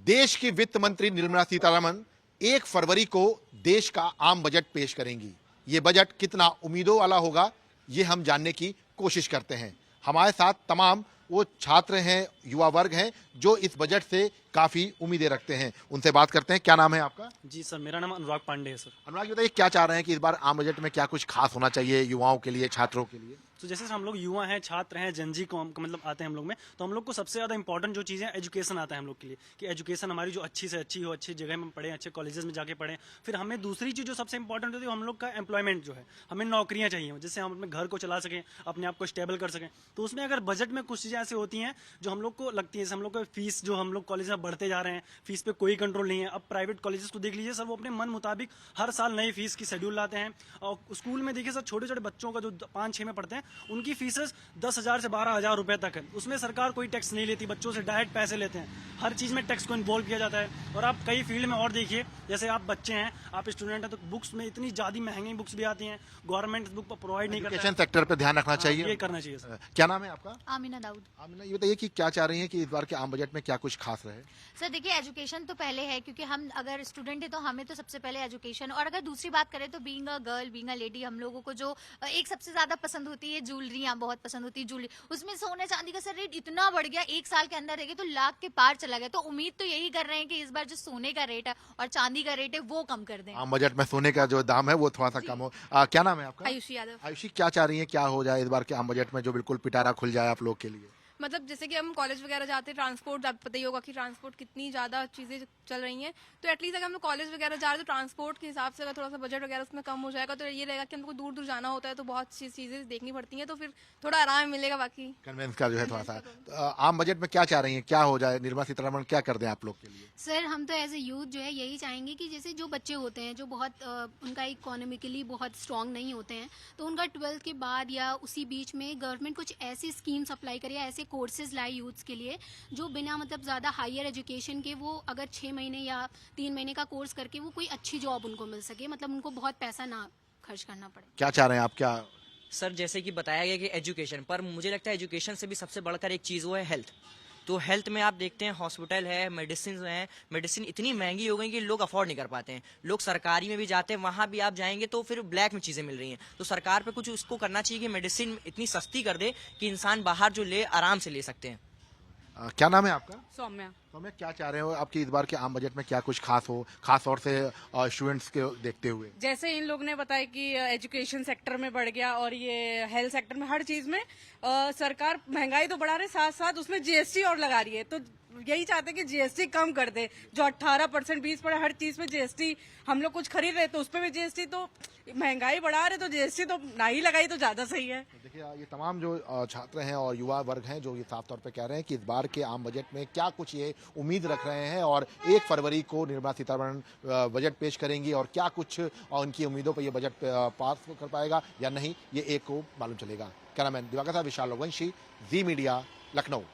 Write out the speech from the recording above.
देश की वित्त मंत्री निर्मला सीतारमण 1 फरवरी को देश का आम बजट पेश करेंगी। ये बजट कितना उम्मीदों वाला होगा, ये हम जानने की कोशिश करते हैं। हमारे साथ तमाम वो छात्र हैं, युवा वर्ग हैं जो इस बजट से काफी उम्मीदें रखते हैं। उनसे बात करते हैं। क्या नाम है आपका? जी सर, मेरा नाम अनुराग पांडे है सर। अनुराग, बताइए क्या चाह रहे हैं कि इस बार आम बजट में क्या कुछ खास होना चाहिए युवाओं के लिए, छात्रों के लिए? तो जैसे हम लोग युवा हैं, छात्र हैं, जनजी को मतलब आते हैं हम लोग में, तो हम लोग को सबसे ज्यादा इंपॉर्टेंट जो चीज़ है एजुकेशन आता है हम लोग के लिए, कि एजुकेशन हमारी जो अच्छी से अच्छी हो, अच्छी जगह में पढ़ें, अच्छे कॉलेजेस में जाके पढ़ें। फिर हमें दूसरी चीज़ जो सबसे इंपॉर्टेंट होती है, हम लोग का एम्प्लॉयमेंट जो है, हमें नौकरियां चाहिए जिससे हम अपने घर को चला सकें, अपने आप को स्टेबल कर सकें। तो उसमें अगर बजट में कुछ चीज़ें ऐसी होती हैं जो हम लोग को लगती है, जैसे हम लोग का फीस जो हम लोग कॉलेज में बढ़ते जा रहे हैं, फीस पे कोई कंट्रोल नहीं है। अब प्राइवेट कॉलेजेस को देख लीजिए सर, वो अपने मन मुताबिक हर साल नई फीस की शेड्यूल लाते हैं। और स्कूल में देखिए सर, छोटे छोटे बच्चों का जो 5-6 में पढ़ते हैं, उनकी फीसेस 10,000 से 12,000 रुपए तक है। उसमें सरकार कोई टैक्स नहीं लेती, बच्चों से डायरेक्ट पैसे लेते हैं। हर चीज में टैक्स को इन्वॉल्व किया जाता है। और आप कई फील्ड में और देखिए, जैसे आप बच्चे हैं, आप स्टूडेंट हैं, तो बुक्स में इतनी ज्यादा महंगी बुक्स भी आती हैं, गवर्नमेंट बुक प्रोवाइड नहीं करता है। एजुकेशन सेक्टर पे ध्यान रखना चाहिए, ये करना चाहिए सर। क्या नाम है आपका? आमिना दाऊद। आमिना, ये बताइए कि क्या चाह रही हैं कि इस बार के आम बजट में क्या कुछ खास रहे? सर देखिए, एजुकेशन तो पहले है, क्योंकि हम अगर स्टूडेंट है तो हमें तो सबसे पहले एजुकेशन। और अगर दूसरी बात करें तो being a girl, being a lady, हम लोगों को जो एक सबसे ज्यादा पसंद होती है ज्वेलरियां, बहुत पसंद होती है ज्वेलरी। उसमें सोने चांदी का सर रेट इतना बढ़ गया, 1 साल के अंदर देखिए तो लाख के पार चला गया। तो उम्मीद तो यही कर रहे हैं कि इस बार जो सोने का रेट है और चांदी का रेट है वो कम कर दें। आम बजट में सोने का जो दाम है वो थोड़ा सा कम हो। क्या नाम है आपका? आयुषी यादव। आयुषी, क्या चाह रही हैं क्या हो जाए इस बार के आम बजट में जो बिल्कुल पिटारा खुल जाए आप लोग के लिए? मतलब जैसे कि हम कॉलेज वगैरह जाते हैं, ट्रांसपोर्ट आपको पता ही होगा कि ट्रांसपोर्ट कितनी ज़्यादा चीज़ें चल रही हैं। तो एटलीस्ट अगर हम कॉलेज वगैरह जा रहे हैं तो ट्रांसपोर्ट के हिसाब से अगर थोड़ा सा बजट वगैरह उसमें कम हो जाएगा तो ये रहेगा कि हमको दूर दूर जाना होता है तो बहुत सी चीज़ें देखनी पड़ती हैं, तो फिर थोड़ा आराम मिलेगा। बाकी कन्वेंस का जो है थोड़ा सा तो, आम बजट में क्या चाह रही हैं क्या हो जाए? निर्मला सीतारमण क्या कर दें आप लोग के लिए? सर हम तो एज ए यूथ जो है यही चाहेंगे कि जैसे जो बच्चे होते हैं जो बहुत उनका इकोनॉमिकली बहुत स्ट्रांग नहीं होते हैं, तो उनका 12th के बाद या उसी बीच में गवर्नमेंट कुछ ऐसी स्कीम्स अप्लाई करे, ऐसे कोर्सेज लाए यूथ्स के लिए जो बिना मतलब ज़्यादा हायर एजुकेशन के, वो अगर 6 महीने या 3 महीने का कोर्स करके वो कोई अच्छी जॉब उनको मिल सके, मतलब उनको बहुत पैसा ना खर्च करना पड़े। क्या चाह रहे हैं आप? क्या सर जैसे कि बताया गया कि एजुकेशन, पर मुझे लगता है एजुकेशन से भी सबसे बढ़कर एक चीज़ वो है हेल्थ। तो हेल्थ में आप देखते हैं हॉस्पिटल है, मेडिसिन है, मेडिसिन इतनी महंगी हो गई कि लोग अफोर्ड नहीं कर पाते हैं। लोग सरकारी में भी जाते हैं, वहाँ भी आप जाएंगे तो फिर ब्लैक में चीज़ें मिल रही हैं। तो सरकार पे कुछ उसको करना चाहिए कि मेडिसिन इतनी सस्ती कर दे कि इंसान बाहर जो ले आराम से ले सकते हैं। क्या नाम है आपका? सौम्या। तो मैं क्या चाह रहे हो आपकी इस बार के आम बजट में क्या कुछ खास हो, खास तौर से स्टूडेंट्स के देखते हुए? जैसे इन लोग ने बताया कि एजुकेशन सेक्टर में बढ़ गया और ये हेल्थ सेक्टर में, हर चीज में सरकार महंगाई तो बढ़ा रही है, साथ साथ उसमें जीएसटी और लगा रही है। तो यही चाहते हैं कि जीएसटी कम कर दे, जो 18% 20 पर हर चीज में जीएसटी, हम लोग कुछ खरीद रहे तो उस पर भी जीएसटी, तो महंगाई बढ़ा रहे तो जीएसटी तो ना ही लगाई तो ज्यादा सही है। देखिए, ये तमाम जो छात्र हैं और युवा वर्ग हैं जो ये साफ तौर पे कह रहे हैं कि इस बार के आम बजट में क्या कुछ ये उम्मीद रख रहे हैं और 1 फरवरी को निर्मला सीतारमण बजट पेश करेंगी और क्या कुछ उनकी उम्मीदों पर ये बजट पास कर पाएगा या नहीं, ये एक को मालूम चलेगा। कैमरामैन दिवाकर साहब, विशाल रघुवंशी, जी मीडिया, लखनऊ।